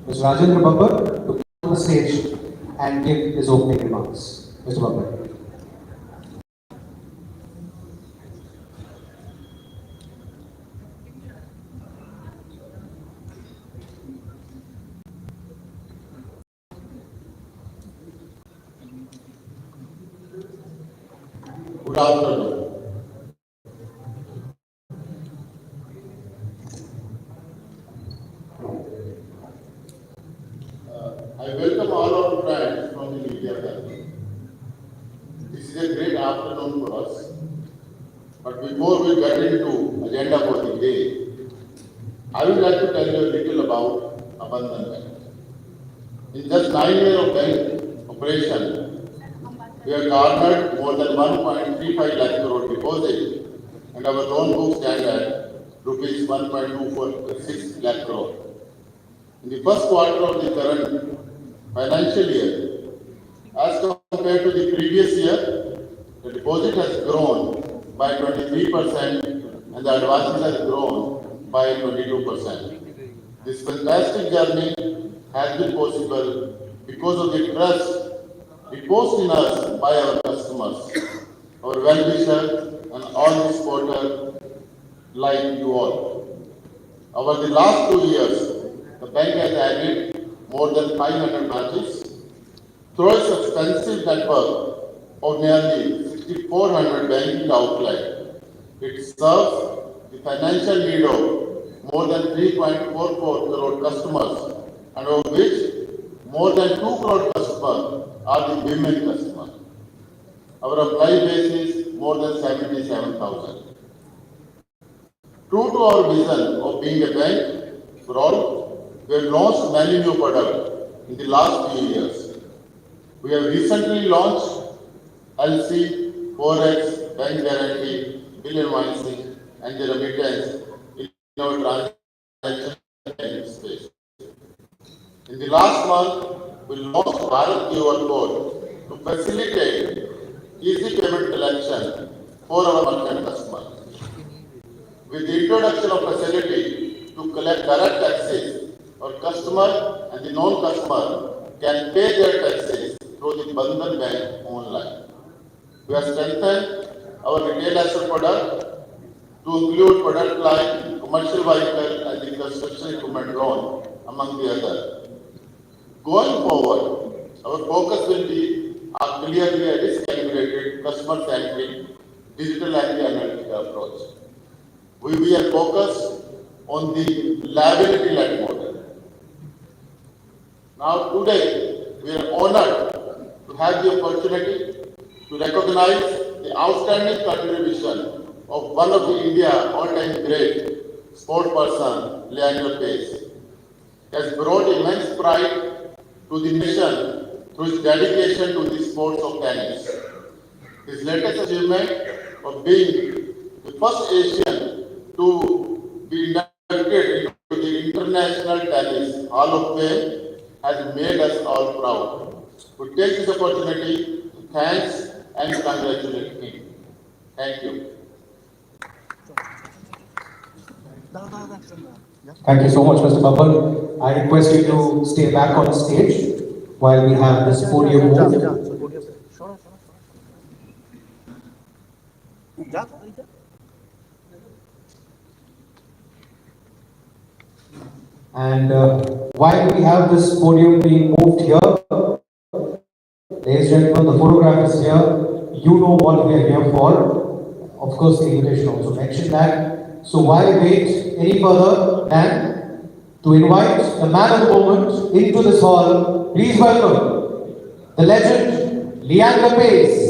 Mr. Rajendra Babbar to come on the stage and give his opening remarks. Mr. Babbar. Good afternoon. I welcome all our friends from the media family. This is a great afternoon for us. But before we get into agenda for the day, I would like to tell you a little about Bandhan Bank. In just 9 years of bank operation, we have garnered more than 1.35 lakh crore deposit, and our loan book stands at rupees 1.246 lakh crore. In the first quarter of the current financial year, as compared to the previous year, the deposit has grown by 23% and the advances has grown by 22%. This fantastic journey has been possible because of the trust reposed in us by our customers, our well-wishers, and all the supporters like you all. Over the last 2 years, the bank has added more than 500 branches. Through its extensive network of nearly 6,400 banking outlets, it serves the financial need of more than 3.44 crore customers, and of which more than 2 crore customers are the women customers. Our employee base is more than 77,000. True to our vision of being a bank for all, we have launched many new products in the last few years. We have recently launched LC, Forex, Bank Guarantee, Bill Invoicing, and the remittance in our transaction space. In the last month, we launched Bharat QR Code to facilitate easy payment collection for our merchant customers. With the introduction of facility to collect direct taxes, our customer and the non-customer can pay their taxes through the Bandhan Bank online. We have strengthened our retail asset product to include products like commercial vehicle and the construction equipment loan, among the others. Going forward, our focus will be a clearly a risk-calibrated, customer-centric, digital and analytical approach. We will focus on the liability-led model. Now today, we are honored to have the opportunity to recognize the outstanding contribution of one of the India all-time great sport person, Leander Paes. He has brought immense pride to the nation through his dedication to the sports of tennis. His latest achievement of being the first Asian to be inducted into the International Tennis Hall of Fame has made us all proud. We take this opportunity to thank and congratulate him. Thank you. Thank you so much, Mr. Babbar. I request you to stay back on stage while we have this podium move. And while we have this podium being moved here, ladies and gentlemen, the photograph is here. You know what we are here for. Of course, the invitation also mentioned that. So why wait any further than to invite the man of the moment into this hall? Please welcome the legend, Leander Paes.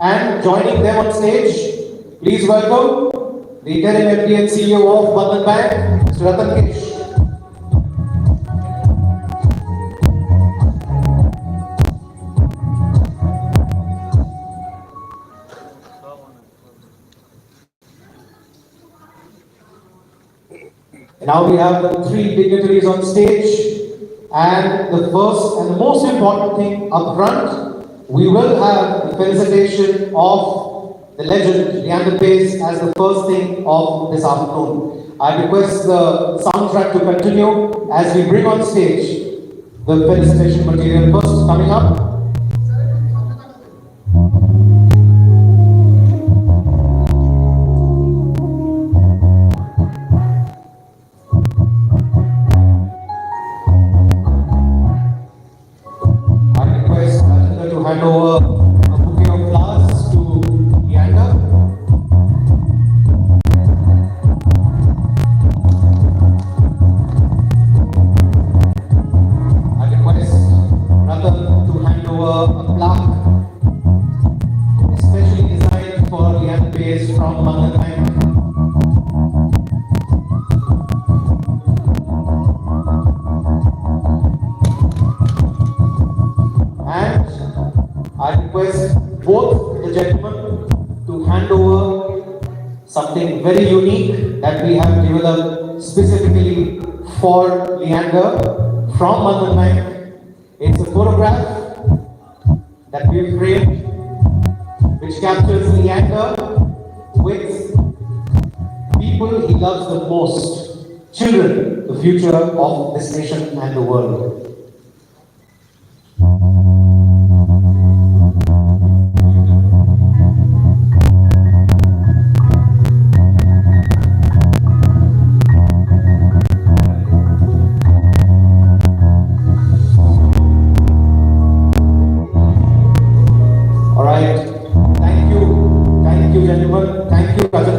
And joining them on stage, please welcome the interim MD and CEO of Bandhan Bank, Mr. Paes. Now we have the three dignitaries on stage, and the first and the most important thing up front, we will have the felicitation of the legend Leander Paes as the first thing of this afternoon. I request the soundtrack to continue as we bring on stage the felicitation material. First coming up, to hand over a bouquet of flowers to Leander. I request Ratan to hand over a plaque especially designed for Leander Paes from Bandhan. I request both the gentlemen to hand over something very unique that we have developed specifically for Leander from Bandhan. It's a photograph that we have framed which captures Leander with people he loves the most, children, the future of this nation and the world.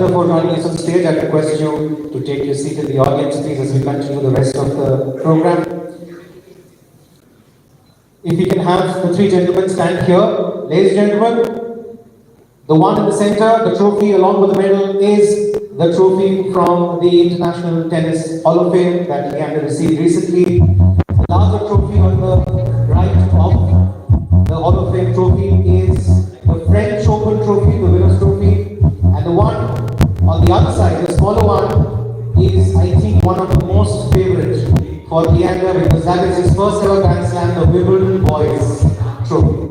For joining us on stage, I request you to take your seat in the audience, please, as we continue the rest of the program. If we can have the three gentlemen stand here. Ladies and gentlemen, the one in the center, the trophy along with the medal, is the trophy from the International Tennis Hall of Fame that Leander received recently. The larger trophy on the right of the Hall of Fame trophy is the French Open trophy, the winner's trophy, and the one on the other side, the smaller one, is, I think, one of the most favorite for Leander because that is his first ever Grand Slam, the Wimbledon Boys Trophy.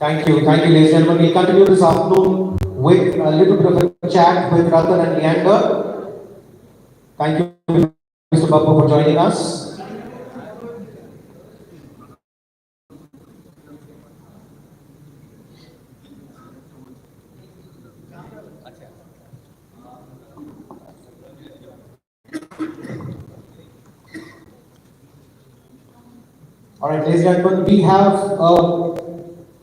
Thank you, ladies and gentlemen. We'll continue this afternoon with a little bit of a chat with Ratan and Leander. Thank you, Mr. Babu, for joining us. All right, ladies and gentlemen, we have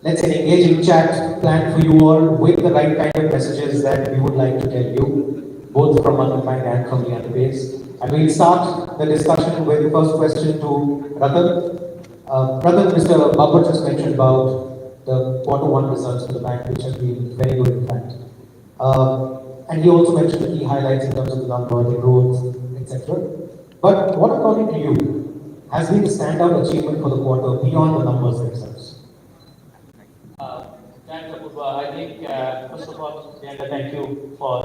let's say, engaging chat planned for you all with the right kind of messages that we would like to tell you, both from Bandhan and from Leander Paes. And we'll start the discussion with the first question to Ratan. Ratan, Mr. Babu just mentioned about the Q1 results for the bank, which have been very good, in fact. And he also mentioned the key highlights in terms of the number, the growth, etc. But what, according to you, has been the standout achievement for the quarter beyond the numbers themselves? Thanks, Apurva. I think, first of all, Leander, thank you for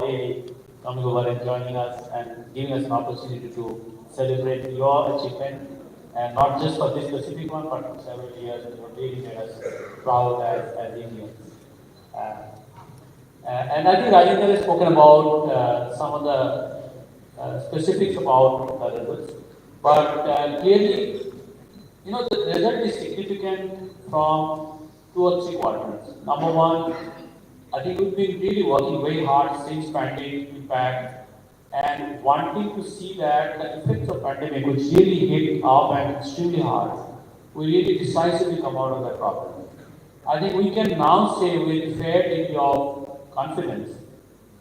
coming over and joining us and giving us an opportunity to celebrate your achievement, and not just for this specific one, but for several years. You really made us proud as Indians. And I think Rajendra has spoken about some of the specifics about the results, but clearly, the result is significant from 2 or 3 quarters. Number one, I think we've been really working very hard since pandemic impact and wanting to see that the effects of pandemic, which really hit our bank extremely hard, we really decisively come out of that problem. I think we can now say with fair degree of confidence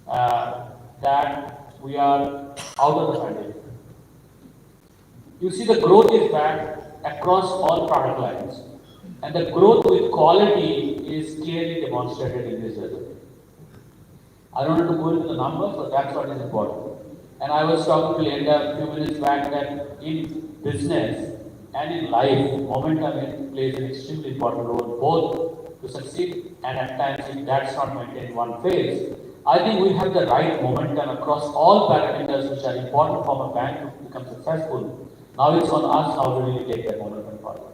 that we are out of the pandemic. you see the growth is back across all product lines. And the growth with quality is clearly demonstrated in this result. I don't have to go into the numbers, but that's what is important. And I was talking to Leander a few minutes back that in business and in life, momentum plays an extremely important role, both to succeed and at times if that's not maintained in one phase. I think we have the right momentum across all parameters which are important for a bank to become successful. Now it's on us how to really take that momentum forward.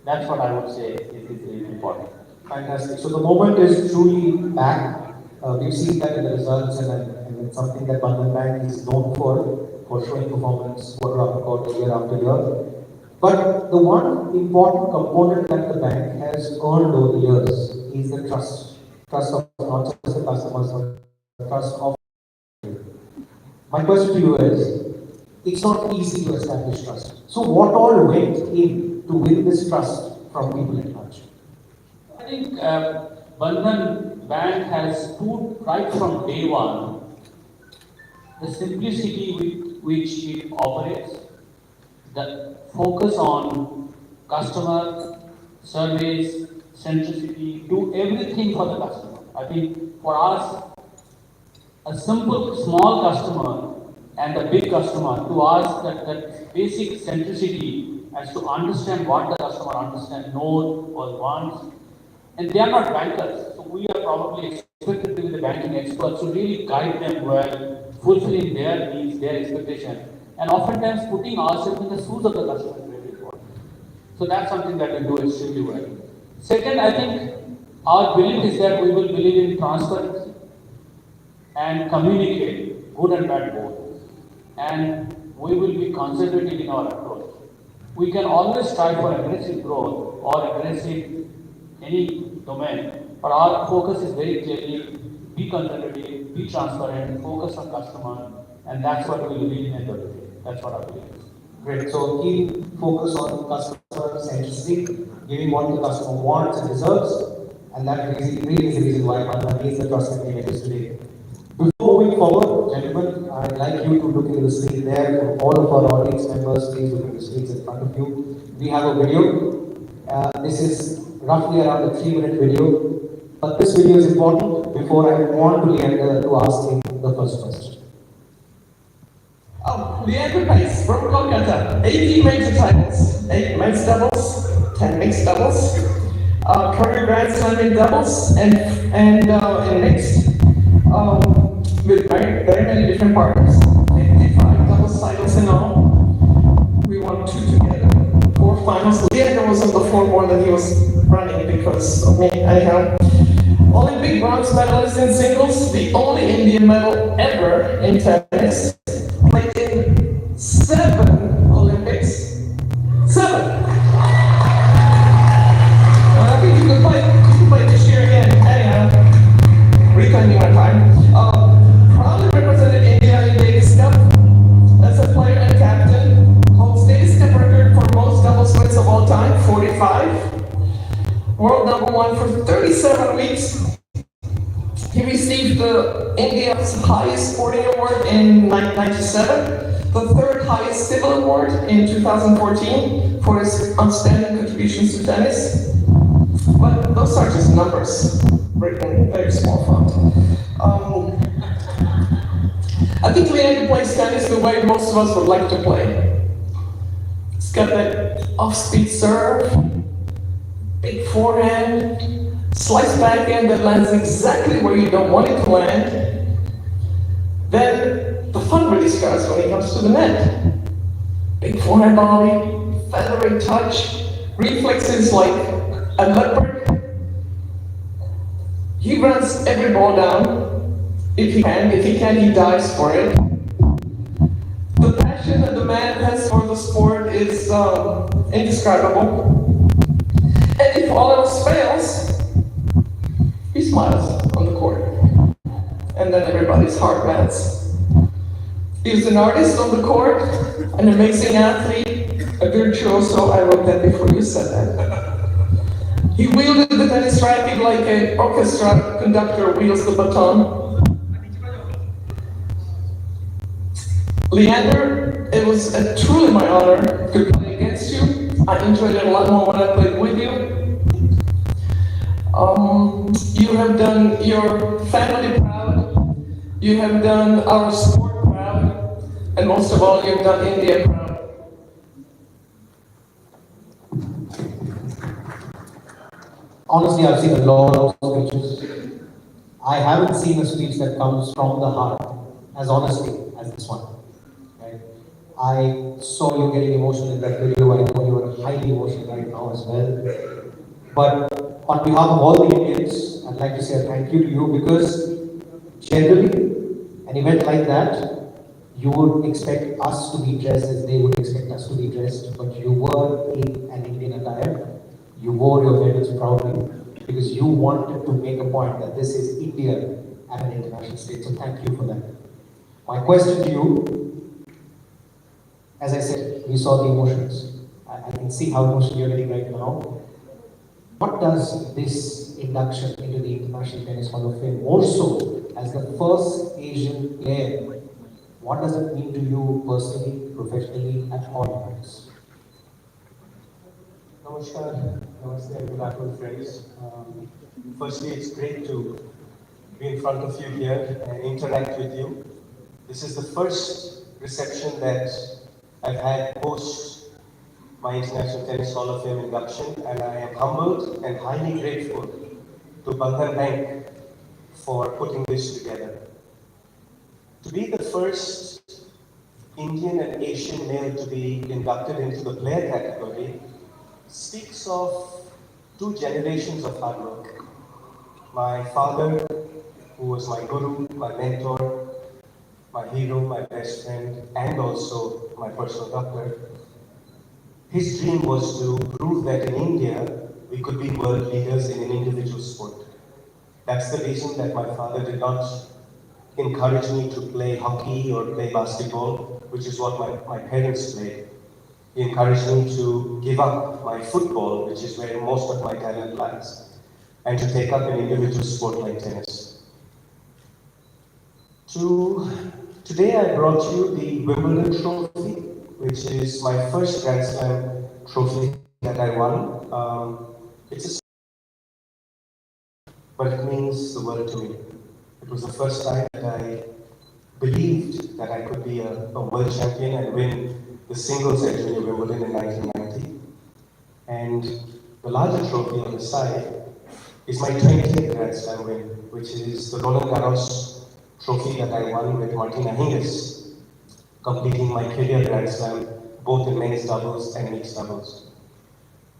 That's what I would say is really important. Fantastic. So the moment is truly back. We've seen that in the results, and it's something that Bandhan Bank is known for showing performance quarter after quarter, year after year. But the one important component that the bank has earned over the years is the trust. Trust of not just the customers, but trust of. My question to you is, it's not easy to establish trust. So what all went in to win this trust from people at large? I think Bandhan Bank has put right from day one the simplicity with which it operates, the focus on customer service, centricity, do everything for the customer. I think for us, a simple small customer and a big customer, to us that basic centricity as to understand what the customer knows or wants. And they are not bankers, so we are probably expected to be the banking experts to really guide them well, fulfilling their needs, their expectations, and oftentimes putting ourselves in the shoes of the customer is very important. So that's something that we do extremely well. Second, I think our belief is that we will believe in transparency and communicate good and bad both. And we will be conservative in our approach. We can always strive for aggressive growth or aggressive any domain, but our focus is very clearly be conservative, be transparent, focus on customer, and that's what we believe in the day. That's what I believe. Great. So keep focus on customer centricity, giving what the customer wants and deserves, and that really is the reason why Bandhan is the trusted name today. Before moving forward, gentlemen, I'd like you to look into the screen there. For all of our audience members, please look at the screens in front of you. We have a video. This is roughly around a 3-minute video. But this video is important before I move on to Leander to ask him the first question. Leander Paes from Kolkata, 18 major titles, 8 men's doubles, 10 mixed doubles, career Grand Slam in doubles and in mixed, with very many different partners. 55 doubles titles in all. We won 2 together, 4 finals. Leander was on the floorboard and he was running because of me. Anyhow, Olympic bronze medalist in singles, the only Indian medal ever in tennis. Played in 7 Olympics. 7! I think you could play this year again. Anyhow, reclaiming my time. Proudly represented India in Davis Cup as a player and captain. Holds Davis Cup record for most doubles wins of all time, 45. World #1 for 37 weeks. He received India's highest sporting award in 1997, the 3rd highest civil award in 2014 for his outstanding contributions to tennis. But those are just numbers, written in very small font. I think Leander plays tennis the way most of us would like to play. He's got that off-speed serve, big forehand, slice backhand that lands exactly where you don't want it to land. Then the fun really starts when it comes to the net. Big forehand volley, feathery touch, reflexes like a leopard. He runs every ball down. If he can, he dives for it. The passion that the man has for the sport is indescribable. And if all else fails, he smiles on the court. And then everybody's heart melts. He's an artist on the court, an amazing athlete, a virtuoso. I wrote that before you said that. He wielded the tennis racket like an orchestra conductor wields the baton. Leander It was truly my honor to play against you. I enjoyed it a lot more when I played with you. You have done your family proud. You have done our sport proud. And most of all, you've done India proud. Honestly, I've seen a lot of speeches. I haven't seen a speech that comes from the heart as honestly as this one. Right? I saw you getting emotional in that video. I know you are highly emotional right now as well. But on behalf of all the Indians, I'd like to say a thank you to you because generally, an event like that, you would expect us to be dressed as they would expect us to be dressed, but you were in an Indian attire. You wore your medals proudly because you wanted to make a point that this is India at an international stage. So thank you for that. My question to you, as I said, we saw the emotions. I can see how emotional you're getting right now. What does this induction into the International Tennis Hall of Fame, also as the first Asian player, what does it mean to you personally, professionally, at all levels? Namaskar, namaste, and good afternoon, friends. Firstly, it's great to be in front of you here and interact with you. This is the first reception that I've had post my International Tennis Hall of Fame induction, and I am humbled and highly grateful to Bandhan Bank for putting this together. To be the first Indian and Asian male to be inducted into the player category speaks of two generations of hard work. My father, who was my guru, my mentor, my hero, my best friend, and also my personal doctor, his dream was to prove that in India, we could be world leaders in an individual sport. That's the reason that my father did not encourage me to play hockey or play basketball, which is what my parents played. He encouraged me to give up my football, which is where most of my talent lies, and to take up an individual sport like tennis. Today I brought you the Wimbledon trophy, which is my first Grand Slam trophy that I won. It's a but it means the world to me. It was the first time that I believed that I could be a world champion and win the singles at Junior Wimbledon in 1990. And the larger trophy on the side is my 20th Grand Slam win, which is the Roland Garros trophy that I won with Martina Hingis, completing my career Grand Slam both in men's doubles and mixed doubles.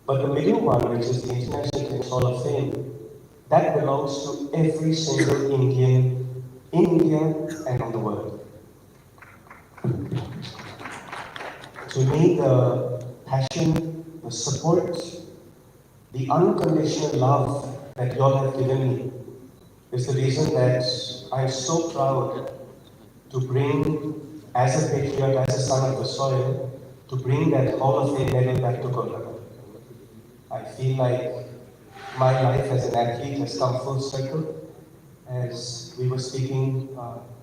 But the middle one, which is the International Tennis Hall of Fame, that belongs to every single Indian in India and on the world. To me, the passion, the support, the unconditional love that you all have given me is the reason that I'm so proud to bring, as a patriot, as a son of the soil, to bring that Hall of Fame medal back to Kolkata. I feel like my life as an athlete has come full circle. As we were speaking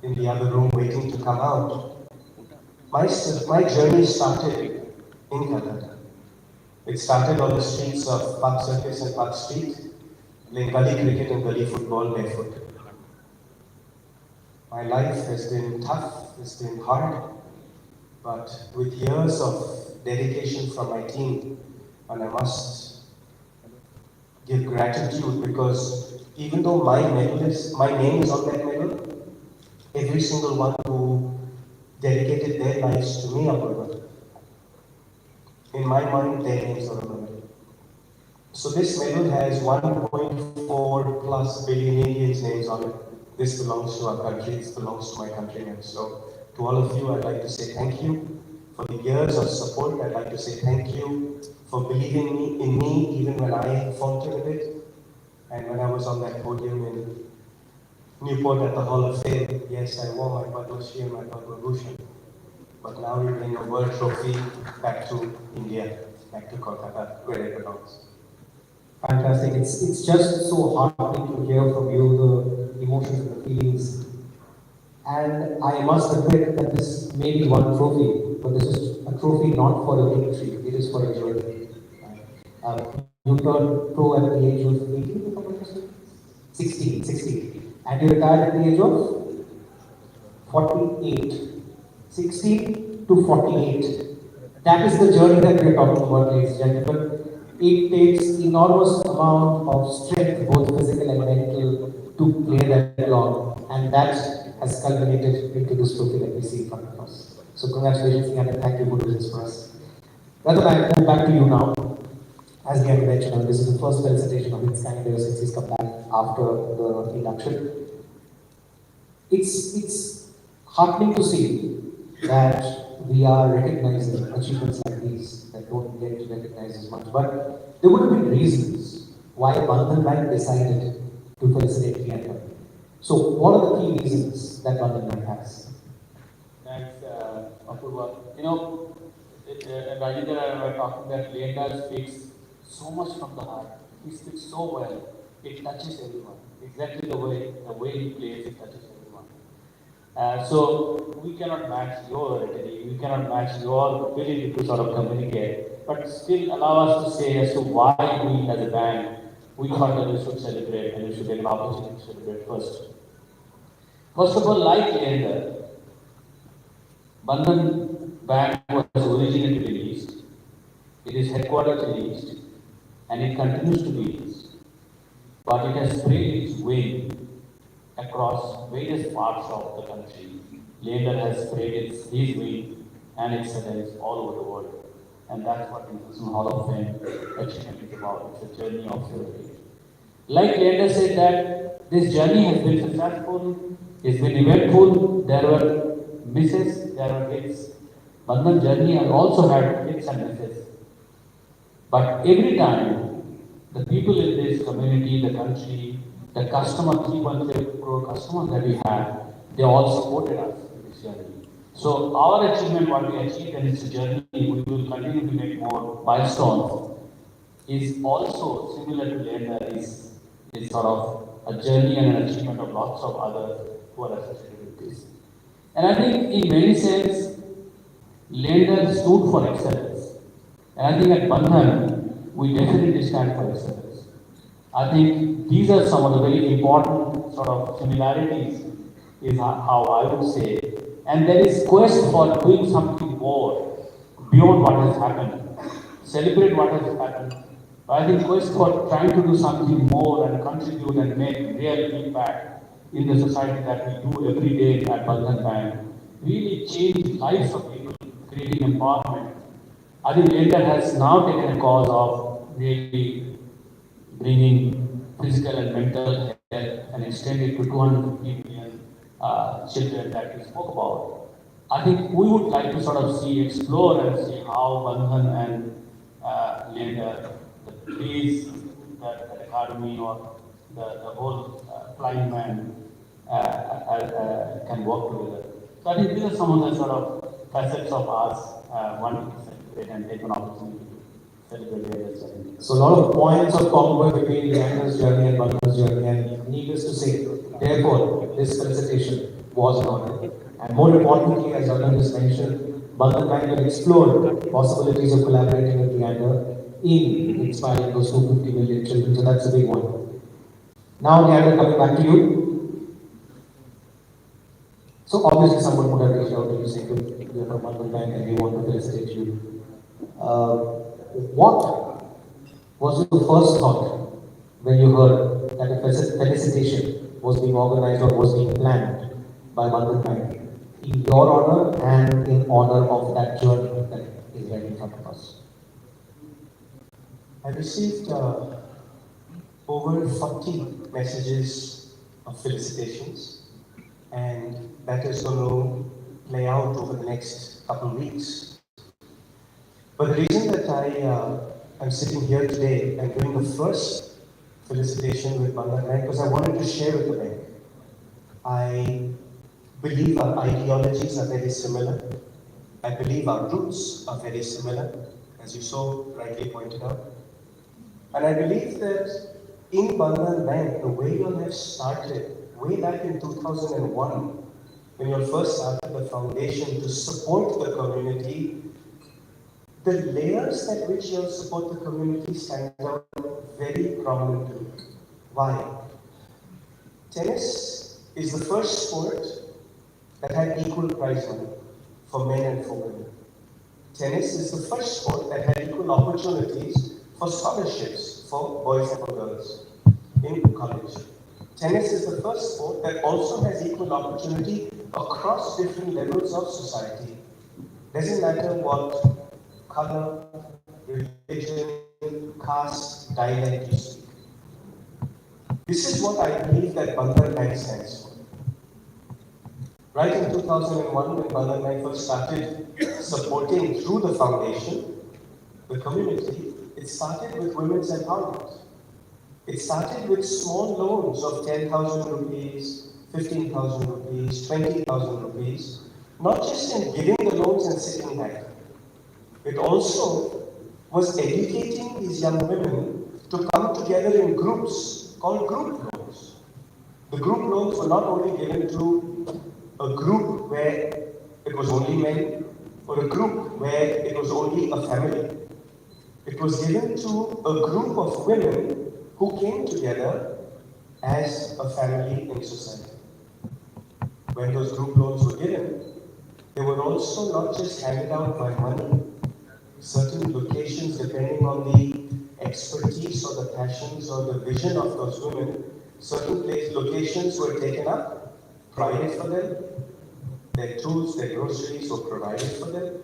in the other room, waiting to come out, my journey started in Calcutta. It started on the streets of Park Circus and Park Street, playing gully cricket and gully football barefoot. My life has been tough, it's been hard, but with years of dedication from my team, and I must give gratitude because even though my name is on that medal, every single one who dedicated their lives to me are Gurmat. In my mind, their names are on the medal. So this medal has 1.4 plus billion Indians' names on it. This belongs to our country, this belongs to my countrymen. So to all of you, I'd like to say thank you for the years of support. I'd like to say thank you for believing in me even when I faltered a bit. And when I was on that podium in Newport at the Hall of Fame, yes, I wore my Padma Shri and my Padma Bhushan. But now we bring a world trophy back to India, back to Kolkata, where it belongs. Fantastic. It's just so heartening to hear from you the emotions and the feelings. And I must admit that this may be one trophy, but this is a trophy not for a victory, it is for a journey. You turned pro at the age of 18, if I'm not mistaken? 16. And you retired at the age of 48. 16 to 48. That is the journey that we are talking about, ladies and gentlemen. It takes enormous amount of strength, both physical and mental, to play that long, and that has culminated into this trophy that we see in front of us. So congratulations, Leander, and thank you for doing this for us. Rather, I move back to you now. As Leander mentioned, this is the first felicitation of its kind ever since he's come back after the induction. It's heartening to see that we are recognizing achievements like these that don't get recognized as much. But there would have been reasons why Bandhan Bank decided to felicitate Leander. So, what are the key reasons that Bandhan Bank has? Thanks, Apurva. Rajendra and I were talking that Leander speaks so much from the heart. He speaks so well. It touches everyone. Exactly the way he plays, it touches everyone. So we cannot match your rhetoric, we cannot match your ability to sort of communicate, but still allow us to say as to why we as a bank, we thought that we should celebrate and we should get an opportunity to celebrate first. First of all, like Leander, Bandhan Bank was originated in East, it is headquartered in East, and it continues to be East, but it has spread its wing across various parts of the country. Leander has spread his wing and excellence all over the world. And that's what International Hall of Fame achievement is about. It's a journey of celebration. Like Leander said that this journey has been successful, it's been eventful, there were misses, there were hits. Bandhan journey has also had hits and misses. But every time, the people in this community, the country, the customer, 3.5 crore customers that we have, they all supported us in this journey. So our achievement, what we achieved in this journey, we will continue to make more milestones, is also similar to Leander, is sort of a journey and an achievement of lots of others who are associated with this. And I think in many sense, Leander stood for excellence. And I think at Bandhan, we definitely stand for excellence. I think these are some of the very important sort of similarities, is how I would say. And there is quest for doing something more beyond what has happened. Celebrate what has happened. But I think quest for trying to do something more and contribute and make real impact in the society that we do every day at Bandhan Bank really change lives of people, creating empowerment. I think Leander has now taken a cause of really bringing physical and mental health and extend it to 250 million children that we spoke about. I think we would like to sort of explore and see how Bandhan and Leander, the Paes, the academy or the whole flying man can work together. So I think these are some of the sort of facets of us wanting to celebrate and take an opportunity to celebrate Leander's journey. So a lot of points of common between Leander's journey and Bandhan's journey, and needless to say, therefore, this felicitation was an honor. And more importantly, as Bandhan just mentioned, Bandhan Bank will explore possibilities of collaborating with Leander in inspiring those 250 million children. So that's a big one. Now, Leander, coming back to you. So obviously, someone would have reached out to you saying, "You're from Bandhan Bank, and we want to felicitate you." What was your first thought when you heard that a felicitation was being organized or was being planned by Bandhan Bank in your honor and in honor of that journey that is right in front of us? I received over 40 messages of felicitations, and that is going to play out over the next couple of weeks. But the reason that I am sitting here today and doing the first felicitation with Bandhan Bank because I wanted to share with the bank. I believe our ideologies are very similar. I believe our roots are very similar, as you so rightly pointed out. And I believe that in Bandhan Bank, the way you all have started way back in 2001, when you first started the foundation to support the community, the layers at which you support the community stand out very prominently. Why? Tennis is the first sport that had equal prize money for men and for women. Tennis is the first sport that had equal opportunities for scholarships for boys and for girls in college. Tennis is the first sport that also has equal opportunity across different levels of society. Doesn't matter what color, religion, caste, dialect you speak. This is what I believe that Bandhan stands for. Right in 2001, when Bandhan first started supporting through the foundation, the community, it started with women's empowerment. It started with small loans of 10,000 rupees, 15,000 rupees, 20,000 rupees, not just in giving the loans and sitting back. It also was educating these young women to come together in groups called group loans. The group loans were not only given to a group where it was only men, or a group where it was only a family. It was given to a group of women who came together as a family in society. When those group loans were given, they were also not just handed out by money. Certain locations, depending on the expertise or the passions or the vision of those women, certain locations were taken up, provided for them. Their tools, their groceries were provided for them.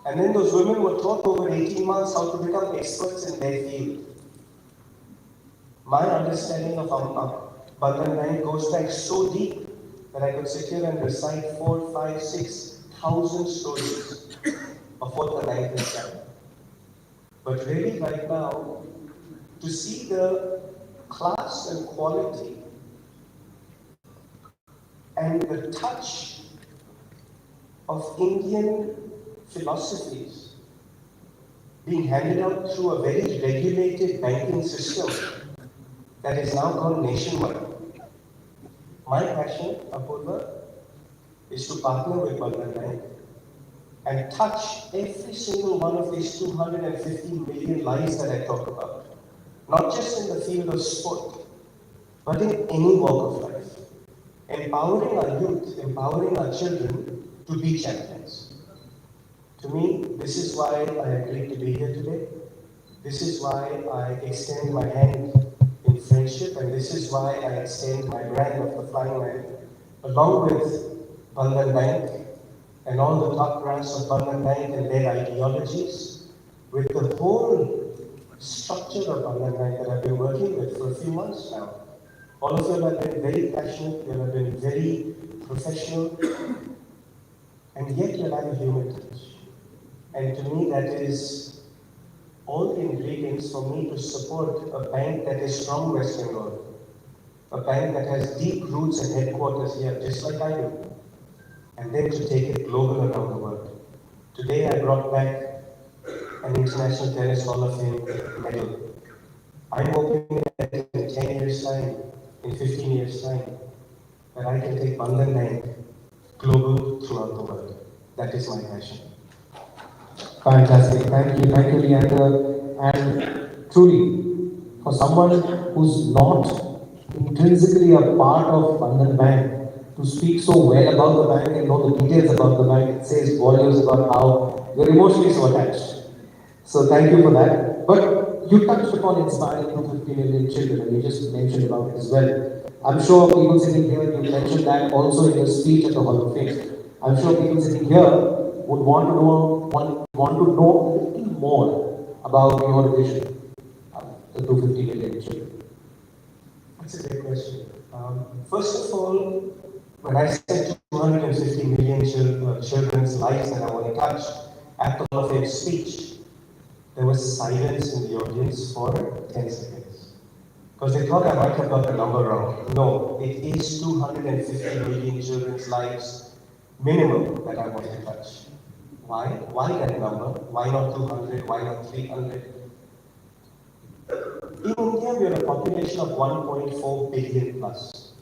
And then those women were taught over 18 months how to become experts in their field. My understanding of Bandhan goes back so deep that I could sit here and recite 4, 5, 6,000 stories of what the bank has done. But really right now, to see the class and quality and the touch of Indian philosophies being handed out through a very regulated banking system that is now gone nationwide. My passion, Apurva, is to partner with Bandhan Bank and touch every single one of these 250 million lives that I talk about. Not just in the field of sport, but in any walk of life. Empowering our youth, empowering our children to be champions. To me, this is why I agreed to be here today. This is why I extend my hand in friendship, and this is why I extend my brand of the Flying Man, along with Bandhan Bank and all the top brass of Bandhan Bank and their ideologies, with the whole structure of Bandhan Bank that I've been working with for a few months now. All of them have been very passionate, you have been very professional, and yet you have a human touch. And to me, that is all the ingredients for me to support a bank that is from West Bengal, a bank that has deep roots and headquarters here, just like I do, and then to take it global around the world. Today, I brought back an International Tennis Hall of Fame medal. I'm hoping that in 10 years' time, in 15 years' time, that I can take Bandhan Bank global throughout the world. That is my passion. Fantastic. Thank you, Leander. And truly, for someone who's not intrinsically a part of Bandhan Bank, to speak so well about the bank and know the details about the bank, it says volumes about how you're emotionally so attached. So thank you for that. But you touched upon inspiring 250 million children, and you just mentioned about it as well. I'm sure people sitting here, you mentioned that also in your speech at the Hall of Fame. I'm sure people sitting here would want to know a little more about your vision, the 250 million children. That's a great question. First of all, when I said 250 million children's lives that I want to touch at the Hall of Fame speech, there was silence in the audience for 10 seconds. Because they thought I might have got the number wrong. No, it is 250 million children's lives minimum that I want to touch. Why? Why that number? Why not 200? Why not 300? In India, we have a population of 1.4 billion plus.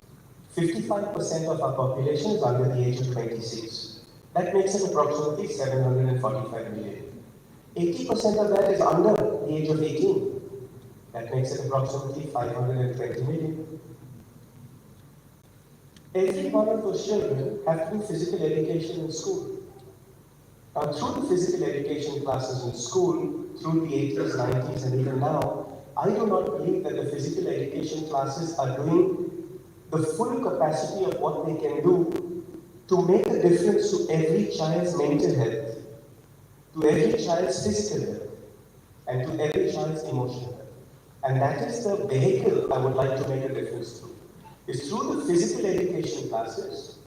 55% of our population is under the age of 26. That makes it approximately 745 million. 80% of that is under the age of 18. That makes it approximately 520 million. Every one of those children have to do physical education in school. Now, through the physical education classes in school, through the 80s, 90s, and even now, I do not believe that the physical education classes are doing the full capacity of what they can do to make a difference to every child's mental health, to every child's physical health, and to every child's emotional health. And that is the vehicle I would like to make a difference through. Is through the physical education classes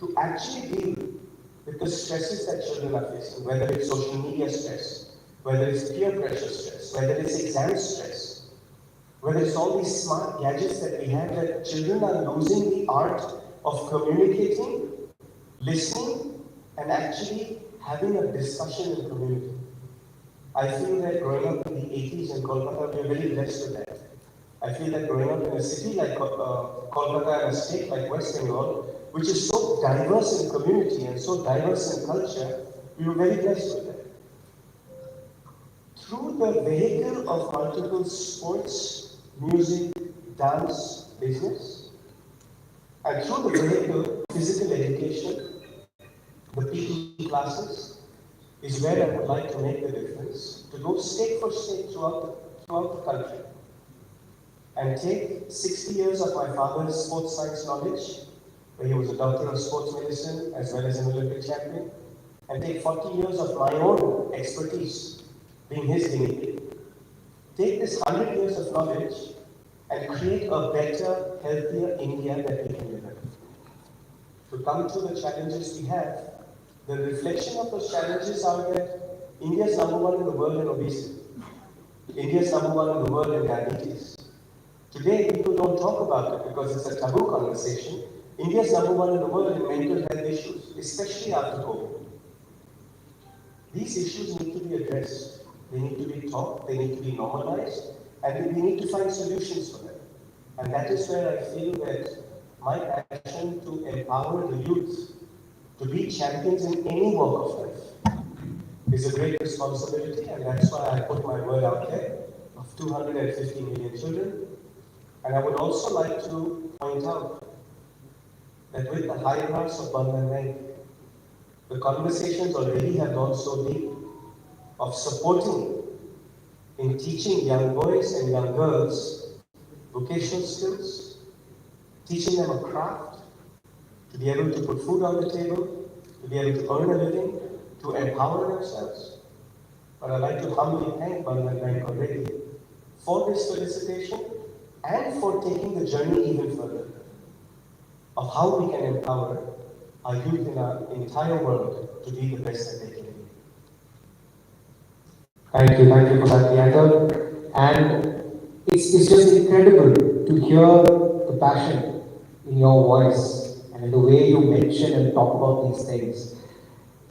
to actually deal with the stresses that children are facing, whether it's social media stress, whether it's peer pressure stress, whether it's exam stress, whether it's all these smart gadgets that we have, that children are losing the art of communicating, listening, and actually having a discussion in community. I feel that growing up in the 80s in Kolkata, we are very blessed with that. I feel that growing up in a city like Kolkata and a state like West Bengal, which is so diverse in community and so diverse in culture, we were very blessed with that. Through the vehicle of multiple sports, music, dance, business, and through the vehicle of physical education, the PT classes, is where I would like to make the difference, to go state for state throughout the country, and take 60 years of my father's sports science knowledge, where he was a doctor of sports medicine as well as an Olympic champion, and take 40 years of my own expertise, being his guinea pig. Take this 100 years of knowledge and create a better, healthier India that we can live in. To come to the challenges we have, the reflection of those challenges are that India is number one in the world in obesity. India is number one in the world in diabetes. Today, people don't talk about it because it's a taboo conversation. India is number one in the world in mental health issues, especially after COVID. These issues need to be addressed. They need to be taught, they need to be normalized, and we need to find solutions for them. And that is where I feel that my passion to empower the youth to be champions in any walk of life is a great responsibility, and that's why I put my word out there of 250 million children. And I would also like to point out that with the high marks of Bandhan Bank, the conversations already have gone so deep of supporting in teaching young boys and young girls vocational skills, teaching them a craft, to be able to put food on the table, to be able to earn a living, to empower themselves. But I'd like to humbly thank Bandhan Bank already for this felicitation and for taking the journey even further of how we can empower our youth in our entire world to be the best that they can be. Thank you for that, Leander. And it's just incredible to hear the passion in your voice and in the way you mention and talk about these things.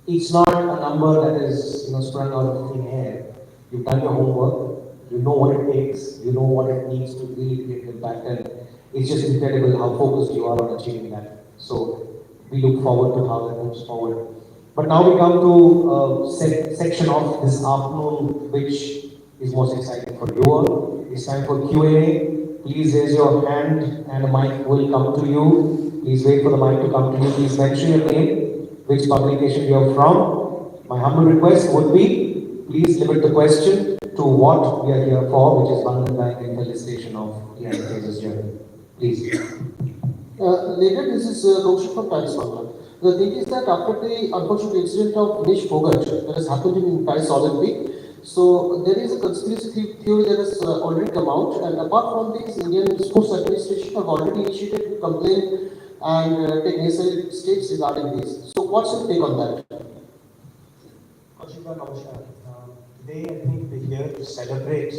It's not a number that is sprung out of thin air. You've done your homework, you know what it takes, you know what it needs to really create impact, and it's just incredible how focused you are on achieving that. So we look forward to how that moves forward. But now we come to a section of this afternoon which is most exciting for you all. It's time for Q&A. Please raise your hand and a mic will come to you. Please wait for the mic to come to you. Please mention your name, which publication you are from. My humble request would be, please limit the question to what we are here for, which is Bandhan Bank and Felicitation of Leander Paes' journey. Please. Later, this is Kaushik from Times Bangla. The thing is that after the unfortunate incident of Vinesh Fogart that has happened in Paris Olympic, so there is a conspiracy theory that has already come out, and apart from this, Indian Sports Administration have already initiated a complaint and take necessary steps regarding this. So what's your take on that? Kaushika, Namaskar. Today I think we're here to celebrate,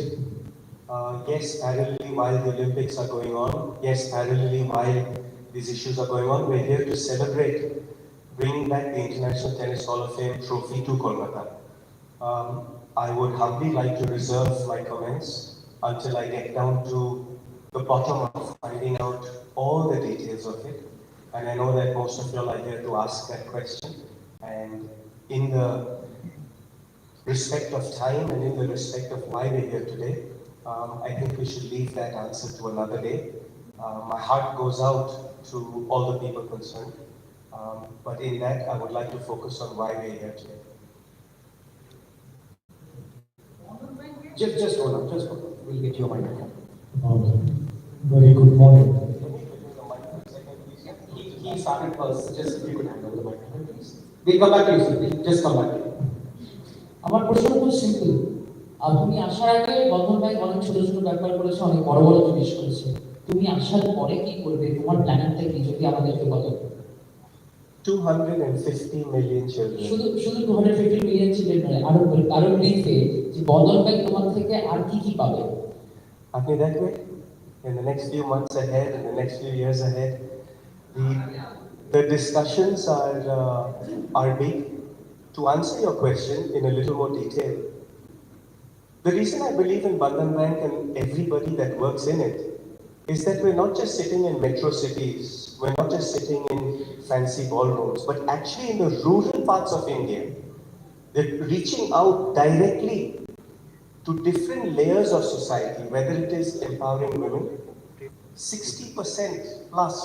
yes, parallelly while the Olympics are going on, yes, parallelly while these issues are going on, we're here to celebrate bringing back the International Tennis Hall of Fame trophy to Kolkata. I would humbly like to reserve my comments until I get down to the bottom of finding out all the details of it. And I know that most of you are here to ask that question. And in the respect of time and in the respect of why we're here today, I think we should leave that answer to another day. My heart goes out to all the people concerned. But in that, I would like to focus on why we're here today. Just hold on, just hold on. We'll get your microphone. Very good morning. He started first. Just if you could hand over the microphone, please. We'll come back to you, sir. We'll just come back to you. আমার প্রশ্ন খুব simple. তুমি আসার আগে বন্ধন bank অনেক ছোট ছোট ব্যাপার করেছে, অনেক বড় বড় জিনিস করেছে। তুমি আসার পরে কি করবে? তোমার প্ল্যানিংটা কি? যদি আমাদেরকে বলো। 250 million children. শুধু 250 মিলিয়ন চিলড্রেন নয়, আরো ব্রিফে যে বন্ধন ব্যাংক তোমার থেকে আর কি পাবে? Apni that way, in the next few months ahead, in the next few years ahead, the discussions are big. To answer your question in a little more detail, the reason I believe in Bandhan Bank and everybody that works in it is that we're not just sitting in metro cities, we're not just sitting in fancy ballrooms, but actually in the rural parts of India. They're reaching out directly to different layers of society, whether it is empowering women. 60% plus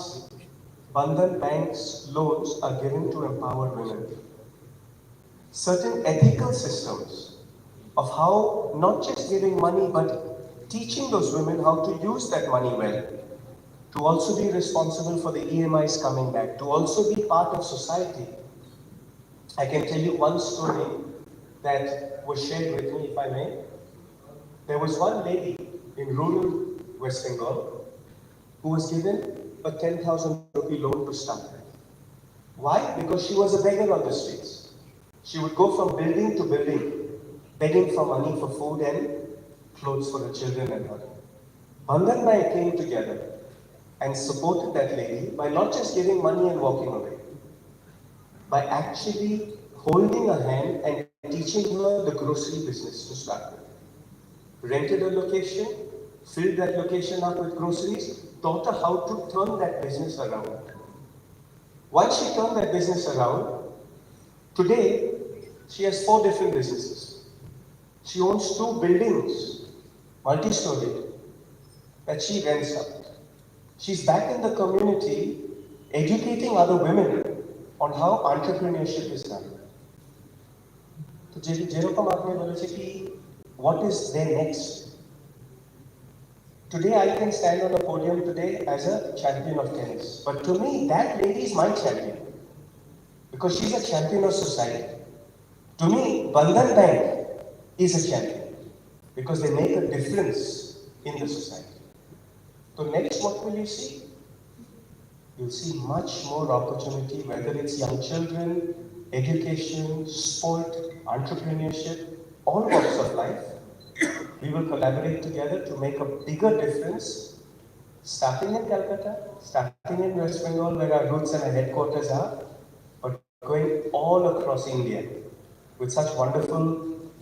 Bandhan Bank's loans are given to empower women. Certain ethical systems of how not just giving money but teaching those women how to use that money well, to also be responsible for the EMIs coming back, to also be part of society. I can tell you one story that was shared with me, if I may. There was one lady in rural West Bengal who was given a 10,000 rupee loan to start with. Why? Because she was a beggar on the streets. She would go from building to building, begging for money for food and clothes for the children and her. Bandhan Bank came together and supported that lady by not just giving money and walking away, by actually holding her hand and teaching her the grocery business to start with. Rented a location, filled that location up with groceries, taught her how to turn that business around. Once she turned that business around, today she has 4 different businesses. She owns 2 buildings, multi-story, that she rents out. She's back in the community educating other women on how entrepreneurship is done. So, যেরকম আপনি বলেছে কি, what is there next? Today I can stand on a podium today as a champion of tennis, but to me that lady is my champion because she's a champion of society. To me, Bandhan Bank is a champion because they make a difference in the society. So next, what will you see? You'll see much more opportunity, whether it's young children, education, sport, entrepreneurship, all walks of life. We will collaborate together to make a bigger difference, starting in Calcutta, starting in West Bengal, where our roots and our headquarters are, but going all across India with such wonderful,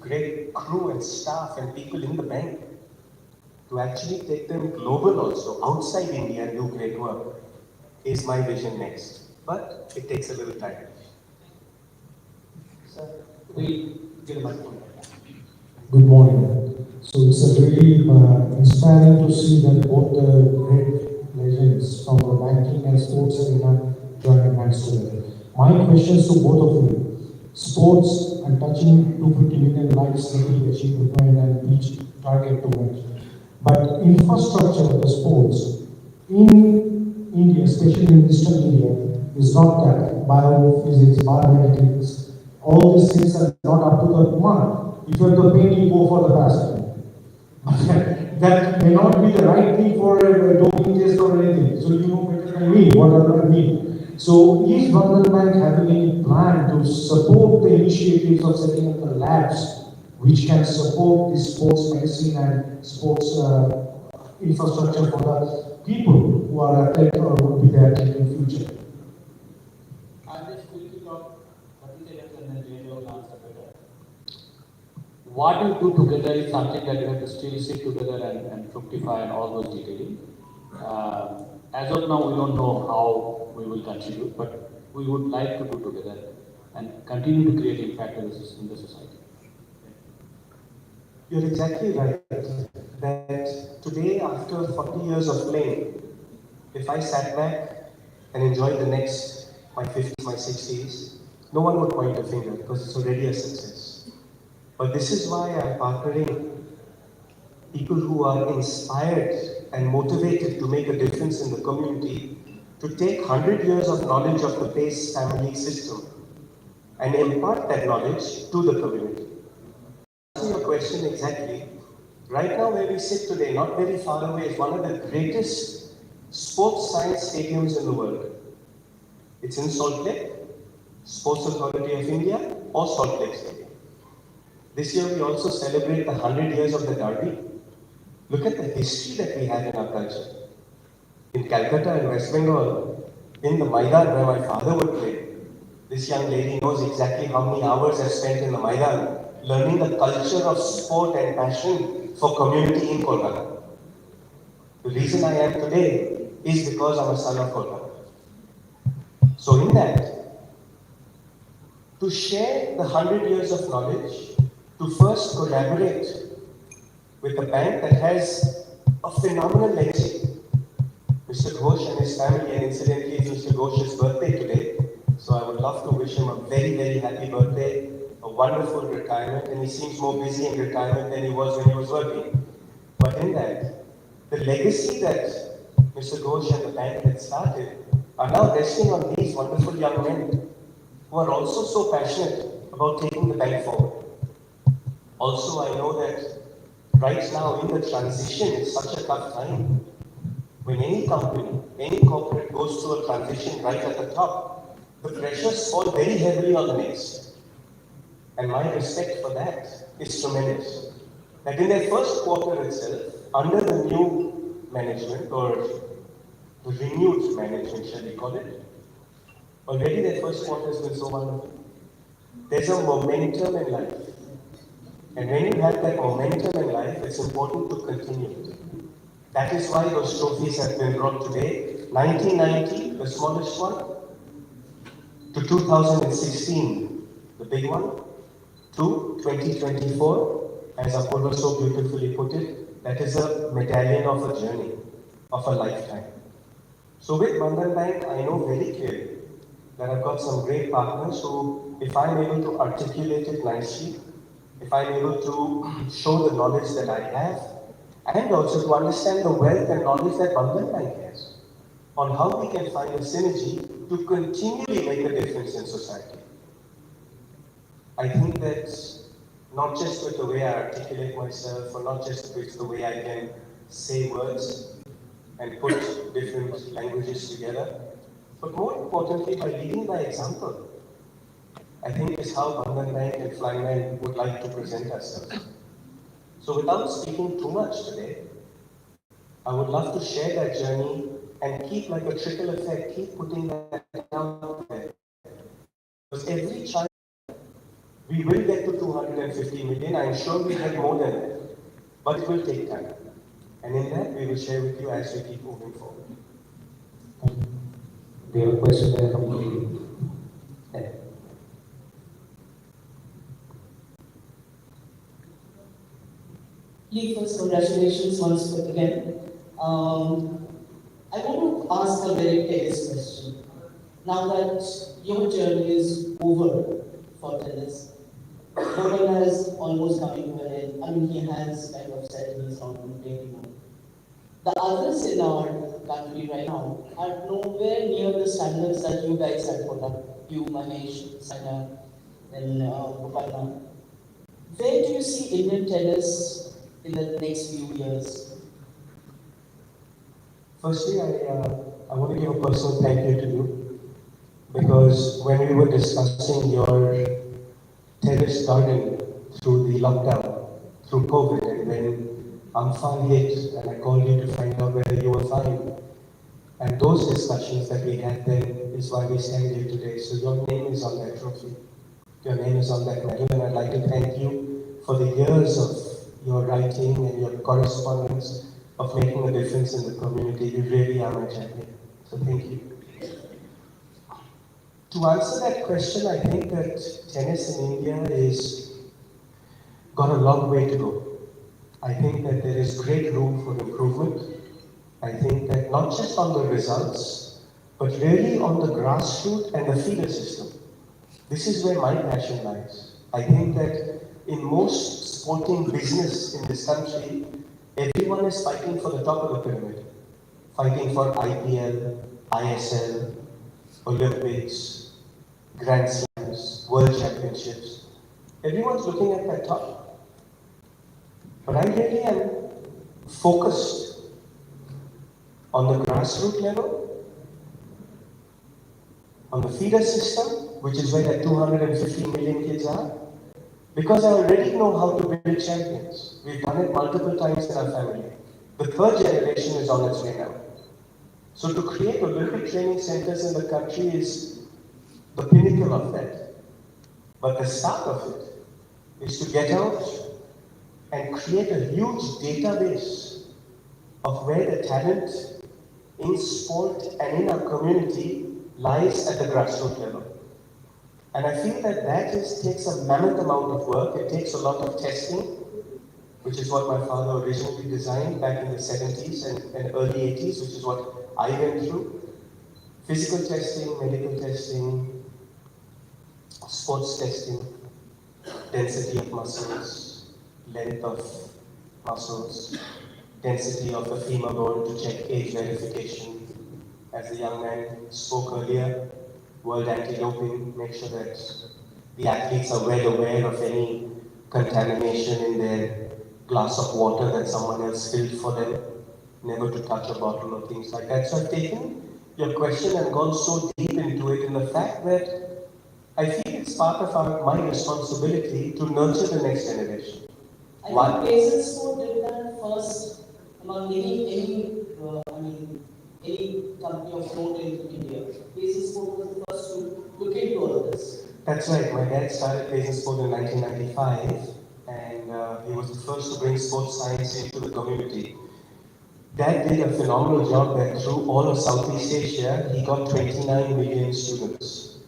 great crew and staff and people in the bank to actually take them global also, outside India and do great work, is my vision next. But it takes a little time. Sir, we'll get a microphone. Good morning. So it's a really inspiring to see that both the great legends from the banking and sports arena joining hands together. My questions to both of you. Sports and touching 250 million lives that we achieve required and each target to match. But infrastructure of the sports in India, especially in Eastern India, is not that. Biophysics, biomechanics, all these things are not up to the mark. If you have the pain, you go for the basket. That may not be the right thing for a doping test or anything. So you know better than me what I mean. So is Bandhan Bank having any plan to support the initiatives of setting up the labs which can support the sports medicine and sports infrastructure for the people who are athletes or would be the athlete in future? what you do together is something that you have to still sit together and fructify and all those detailing. As of now, we don't know how we will contribute, but we would like to do together and continue to create impact in the society. You're exactly right that today, after 40 years of playing, if I sat back and enjoyed the next, my 50s, my 60s, no one would point a finger because it's already a success. But this is why I'm partnering people who are inspired and motivated to make a difference in the community to take 100 years of knowledge of the Paes family system and impart that knowledge to the community. To answer your question exactly, right now where we sit today, not very far away, is one of the greatest sports science stadiums in the world. It's in Salt Lake, Sports Authority of India or Salt Lake Stadium. This year we also celebrate the 100 years of the Derby. Look at the history that we have in our culture. In Calcutta and West Bengal, in the Maidan where my father would play, this young lady knows exactly how many hours I've spent in the Maidan learning the culture of sport and passion for community in Kolkata. The reason I am today is because I'm a son of Kolkata. So in that, to share the 100 years of knowledge, to first collaborate with a bank that has a phenomenal legacy. Mr. Ghosh and his family, and incidentally it's Mr. Ghosh's birthday today, so I would love to wish him a very, very happy birthday, a wonderful retirement, and he seems more busy in retirement than he was when he was working. But in that, the legacy that Mr. Ghosh and the bank had started are now resting on these wonderful young men who are also so passionate about taking the bank forward. Also, I know that right now in the transition is such a tough time. When any company, any corporate goes through a transition right at the top, the pressures fall very heavily on the next. And my respect for that is tremendous. That in their first quarter itself, under the new management or the renewed management, shall we call it, already their first quarter has been so wonderful. There's a momentum in life. And when you have that momentum in life, it's important to continue it. That is why those trophies have been brought today. 1990, the smallest one, to 2016, the big one, to 2024, as Apollo so beautifully put it, that is a medallion of a journey, of a lifetime. So with Bandhan Bank, I know very clearly that I've got some great partners who, if I'm able to articulate it nicely, if I'm able to show the knowledge that I have, and also to understand the wealth and knowledge that Bandhan Bank has, on how we can find a synergy to continually make a difference in society. I think that not just with the way I articulate myself, or not just with the way I can say words and put different languages together, but more importantly, by leading by example. I think is how Bandhan Bank and Flyman would like to present ourselves. So without speaking too much today, I would love to share that journey and keep like a trickle effect, keep putting that out there. Because every child, we will get to 250 million, I'm sure we'll get more than that. But it will take time. And in that, we will share with you as we keep moving forward. We have a question there from Lee. Lee, first, congratulations once again. I want to ask a very tennis question. Now that your journey is over for tennis, Bhavan has almost coming to an end. I mean, he has kind of said he's not going to play anymore. The others in our country right now are nowhere near the standards that you guys had put up. You, Mahesh, Saina, and Gopalna. Where do you see Indian tennis in the next few years? Firstly, I want to give a personal thank you to you, because when we were discussing your terrace garden through the lockdown, through COVID, and when Amphan hit and I called you to find out whether you were fine, and those discussions that we had then is why we stand here today. So your name is on that trophy, your name is on that medal, and I'd like to thank you for the years of your writing and your correspondence of making a difference in the community. You really are my champion. So thank you. To answer that question, I think that tennis in India is got a long way to go. I think that there is great room for improvement. I think that not just on the results, but really on the grassroots and the feeder system. This is where my passion lies. I think that in most sporting business in this country, everyone is fighting for the top of the pyramid. Fighting for IPL, ISL, Olympics, Grand Slams, World Championships. Everyone's looking at that top. But I really am focused on the grassroots level, on the feeder system, which is where the 250 million kids are, because I already know how to build champions. We've done it multiple times in our family. The third generation is on its way now. So to create Olympic training centers in the country is the pinnacle of that. But the start of it is to get out and create a huge database of where the talent in sport and in our community lies at the grassroots level. And I feel that takes a mammoth amount of work. It takes a lot of testing, which is what my father originally designed back in the 70s and early 80s, which is what I went through. Physical testing, medical testing, sports testing, density of muscles, length of muscles, density of the femur bone to check age verification. As the young man spoke earlier, World Anti-Doping, make sure that the athletes are well aware of any contamination in their glass of water that someone else filled for them, never to touch a bottle or things like that. So I've taken your question and gone so deep into it in the fact that I feel it's part of my responsibility to nurture the next generation. I think Paes Sport did that first among any company of note in India. Paes Sport was the first to look into all of this. That's right. My dad started Paes Sport in 1995, and he was the first to bring sports science into the community. Dad did a phenomenal job that through all of Southeast Asia, he got 29 million students.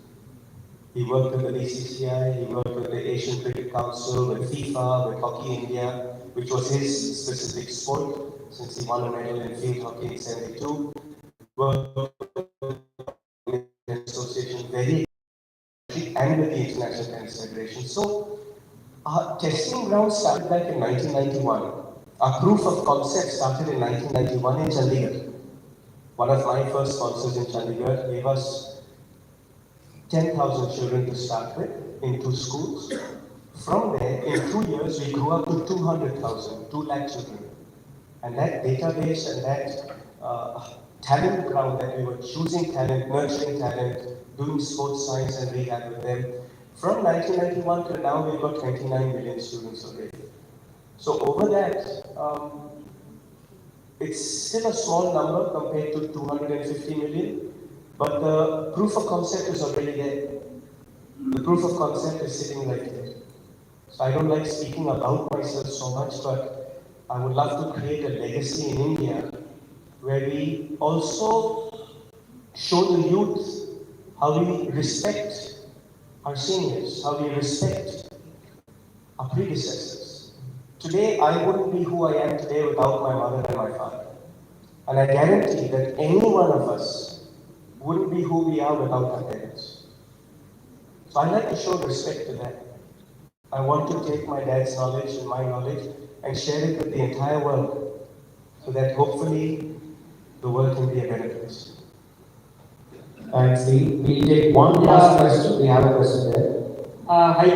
He worked with the BCCI, he worked with the Asian Cricket Council, with FIFA, with Hockey India, which was his specific sport, since he won a medal in field hockey in 72. Worked with the association very and with the International Tennis Federation. So, our testing ground started back in 1991. Our proof of concept started in 1991 in Chandigarh. One of my first sponsors in Chandigarh gave us 10,000 children to start with in 2 schools. From there, in 2 years, we grew up to 200,000, 2 lakh children. And that database and that talent ground that we were choosing talent, nurturing talent, doing sports science and rehab with them. From 1991 to now, we've got 29 million students already. So over that, it's still a small number compared to 250 million, but the proof of concept is already there. The proof of concept is sitting right there. So I don't like speaking about myself so much, but I would love to create a legacy in India where we also show the youth how we respect our seniors, how we respect our predecessors. Today, I wouldn't be who I am today without my mother and my father. And I guarantee that any one of us wouldn't be who we are without our parents. So I like to show respect to that. I want to take my dad's knowledge and my knowledge and share it with the entire world so that hopefully the world can be a better place. Thanks, Lee. We'll take one last question. We have a question there. Hi,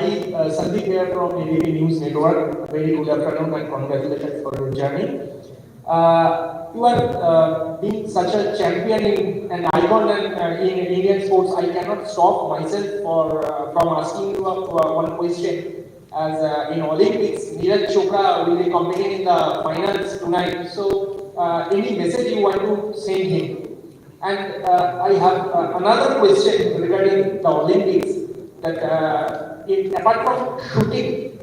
Sandeep here from ABP News Network. Very good afternoon and congratulations for your journey. You are being such a champion and icon in Indian sports. I cannot stop myself from asking you one question. As in Olympics, Neeraj Chopra will be competing in the finals tonight. So, any message you want to send him? And I have another question regarding the Olympics. That apart from shooting,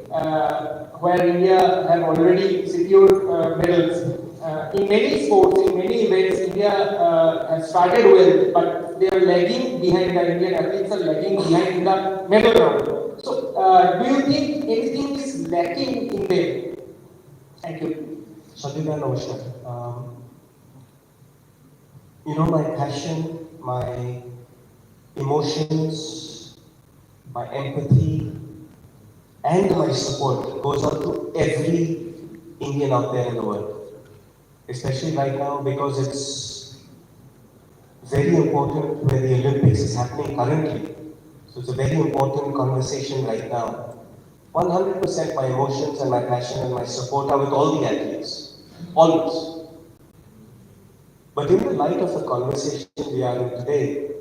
where India have already secured medals. In many sports, in many events, India has started well, but they are lagging behind. The Indian athletes are lagging behind in the medal round. So, do you think anything is lacking in them? Thank you. Shandika, namaskar. You know, my passion, my emotions, my empathy, and my support goes out to every Indian out there in the world, especially right now because it's very important where the Olympics is happening currently. So it's a very important conversation right now. 100% my emotions and my passion and my support are with all the athletes, always. But in the light of the conversation we are in today,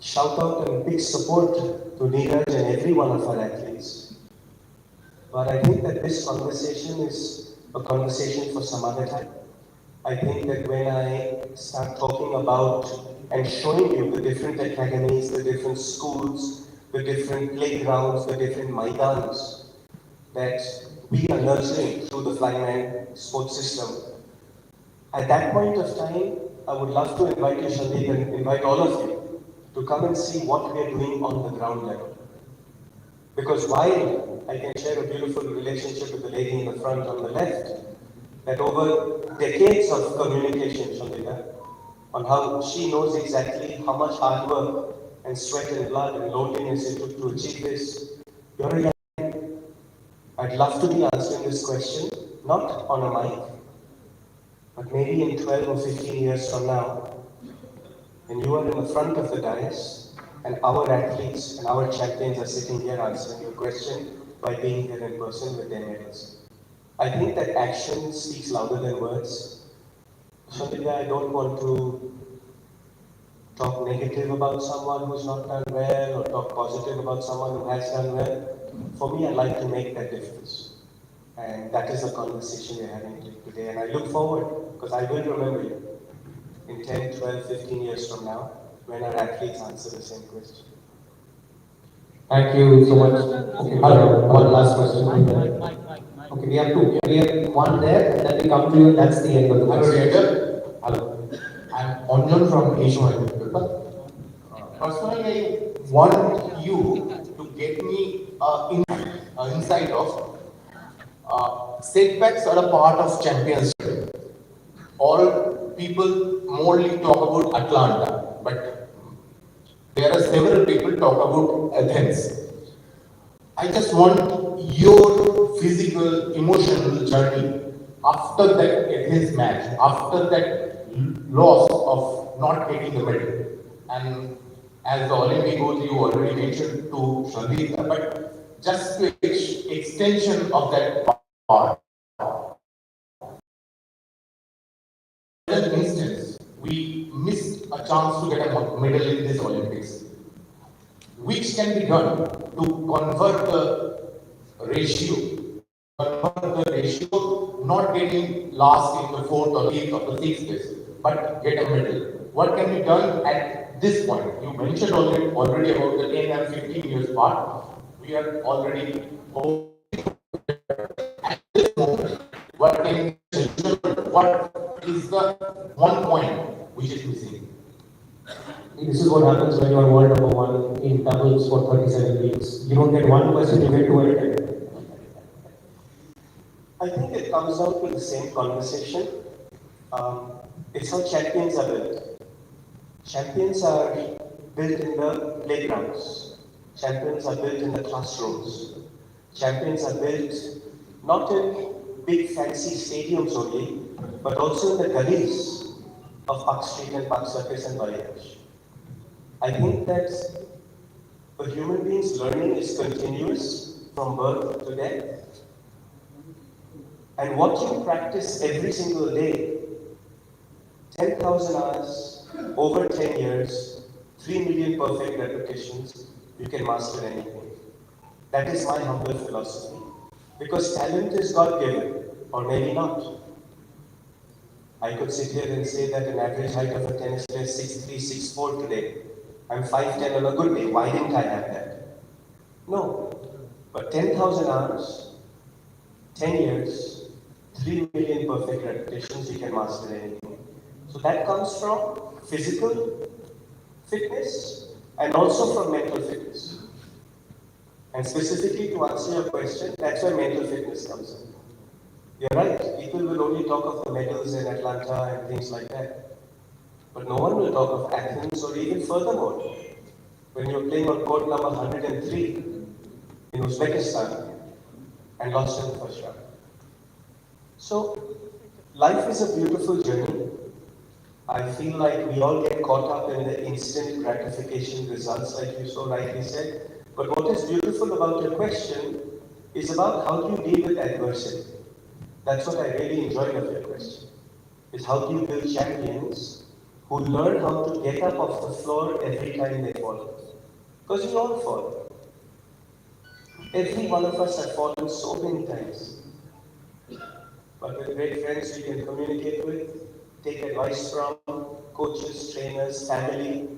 shout out and big support to Neeraj and every one of our athletes. But I think that this conversation is a conversation for some other time. I think that when I start talking about and showing you the different academies, the different schools, the different playgrounds, the different maidans that we are nurturing through the Flyman sports system, at that point of time, I would love to invite you, Shandeep, and invite all of you to come and see what we are doing on the ground level. Because while I can share a beautiful relationship with the lady in the front on the left, that over decades of communication, Shandika, on how she knows exactly how much hard work and sweat and blood and loneliness it took to achieve this. You're a young man. I'd love to be answering this question, not on a mic, but maybe in 12 or 15 years from now, when you are in the front of the dais and our athletes and our champions are sitting here answering your question by being here in person with their medals. I think that action speaks louder than words. Shandika, I don't want to talk negative about someone who's not done well or talk positive about someone who has done well. For me, I like to make that difference. And that is the conversation we're having today. And I look forward, because I will remember you in 10, 12, 15 years from now when our athletes answer the same question. Thank you so much. Okay, hello. One last question. Okay, we have two. We have one there, and then we come to you. That's the end of the Hello, question. Leander. Hello. I'm Onyon from Asian Newspaper. Personally, I want you to get me insight of setbacks are a part of championship. All people morely talk about Atlanta, but there are several people talk about Athens. I just want your physical, emotional journey after that Athens match, after that loss of not getting the medal. And as the Olympic goals you already mentioned to Shandika, but just to extension of that part. For instance, we missed a chance to get a medal in this Olympics, which can be done to convert the ratio, not getting last in the fourth or fifth or the sixth place, but get a medal. What can be done at this point? You mentioned already about the 10 and 15 years part. We are already at this moment. What is the one point which is missing? This is what happens when you are world number one in doubles for 37 weeks. You don't get one question, you get 2 I think it comes down to the same conversation. It's how champions are built. Champions are built in the playgrounds. Champions are built in the classrooms. Champions are built not in big fancy stadiums only, but also in the gullies of Park Street and Park Circus and Balayage. I think that a human being's learning is continuous from birth to death. And what you practice every single day, 10,000 hours, over 10 years, 3 million perfect repetitions, you can master anything. That is my humble philosophy. Because talent is God-given, or maybe not. I could sit here and say that an average height of a tennis player is 6'3", 6'4" today. I'm 5'10" on a good day. Why didn't I have that? No. But 10,000 hours, 10 years, 3 million perfect repetitions, you can master anything. So that comes from physical fitness and also from mental fitness. And specifically to answer your question, that's where mental fitness comes in. You're right, people will only talk of the medals in Atlanta and things like that. But no one will talk of Athens or even furthermore. When you're playing on court number 103 in Uzbekistan and lost in the first round. So, life is a beautiful journey. I feel like we all get caught up in the instant gratification results, like you so rightly said. But what is beautiful about your question is about how do you deal with adversity. That's what I really enjoyed of your question. Is how do you build champions who learn how to get up off the floor every time they fall. Because we all fall. Every one of us have fallen so many times. But with great friends we can communicate with, take advice from, coaches, trainers, family.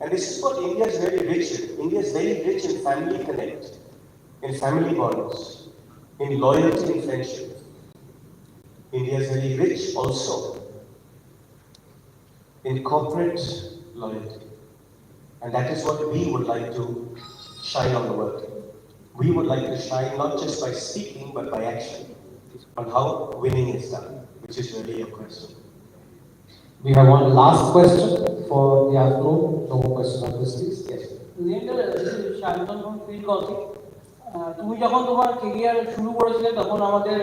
And this is what India is very rich in. India is very rich in family connect, in family bonds, in loyalty and friendship. India is very rich also in corporate loyalty. And that is what we would like to shine on the world. We would like to shine not just by speaking, but by action on how winning is done, which is really a question. We have one last question for the afternoon. No more questions on this, please. Yes. Leander, this is Shantan from Field Coaching. তুমি যখন তোমার career শুরু করেছিলে তখন আমাদের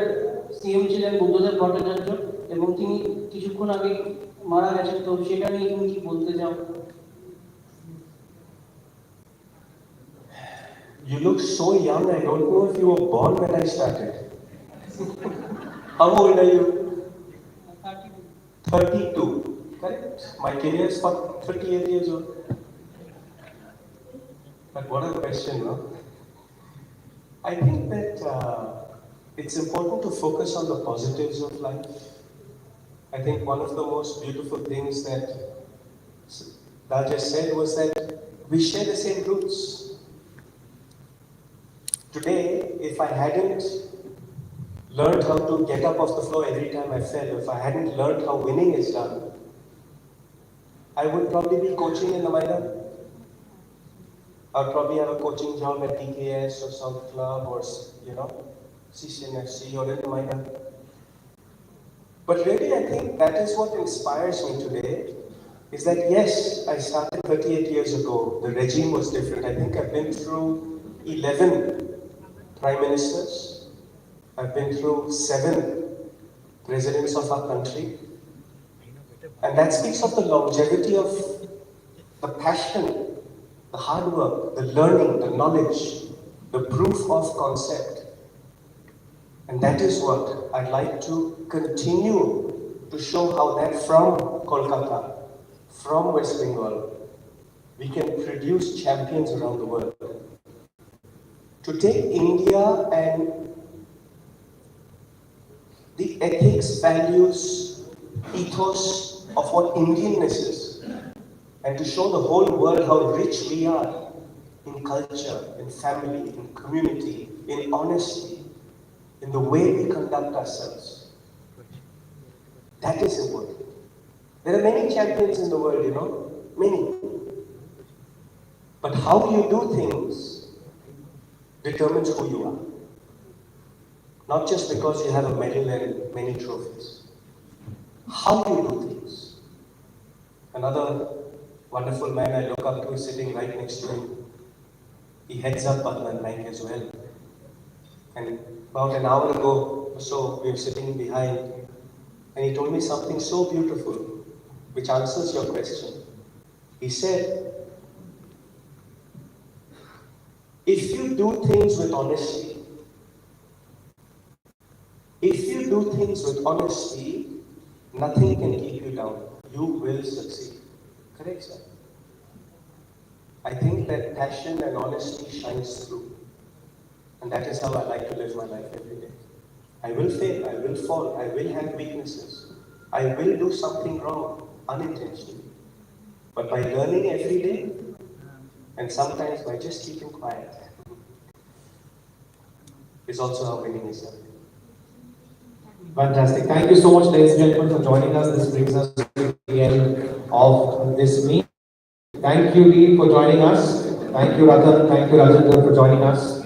CM ছিলেন বুদ্ধদেব ভট্টাচার্য এবং তিনি কিছুক্ষণ আগে মারা গেছেন, তো সেটা নিয়ে তুমি কি বলতে চাও? You look so young, I don't know if you were born when I started. How old are you? 32. Correct? My career is for 38 years old. But what a question, no? I think that it's important to focus on the positives of life. I think one of the most beautiful things that Raja said was that we share the same roots. Today, if I hadn't learned how to get up off the floor every time I fell, if I hadn't learned how winning is done, I would probably be coaching in the Maidan. I'll probably have a coaching job at TKS or South Club or, CCNFC or in the Maidan. But really, I think that is what inspires me today, is that yes, I started 38 years ago. The regime was different. I think I've been through 11 prime ministers. I've been through 7 presidents of our country. And that speaks of the longevity of the passion, the hard work, the learning, the knowledge, the proof of concept. And that is what I'd like to continue to show how that from Kolkata, from West Bengal, we can produce champions around the world. To take India and the ethics, values, ethos of what Indianness is, and to show the whole world how rich we are in culture, in family, in community, in honesty, in the way we conduct ourselves. That is important. There are many champions in the world, many. But how you do things determines who you are. Not just because you have a medal and many trophies. How you do things. Another wonderful man I look up to is sitting right next to him. He heads up Bandhan Bank as well. And about an hour ago or so, we were sitting behind, and he told me something so beautiful, which answers your question. He said, if you do things with honesty, nothing can keep you down. You will succeed. Correct, sir? I think that passion and honesty shines through. And that is how I like to live my life every day. I will fail, I will fall, I will have weaknesses. I will do something wrong, unintentionally. But by learning every day, and sometimes by just keeping quiet, is also how winning is done. Fantastic. Thank you so much, ladies and gentlemen, for joining us. This brings us to the end of this meet. Thank you, Lee, for joining us. Thank you, Ratan. Thank you, Rajendra, for joining us.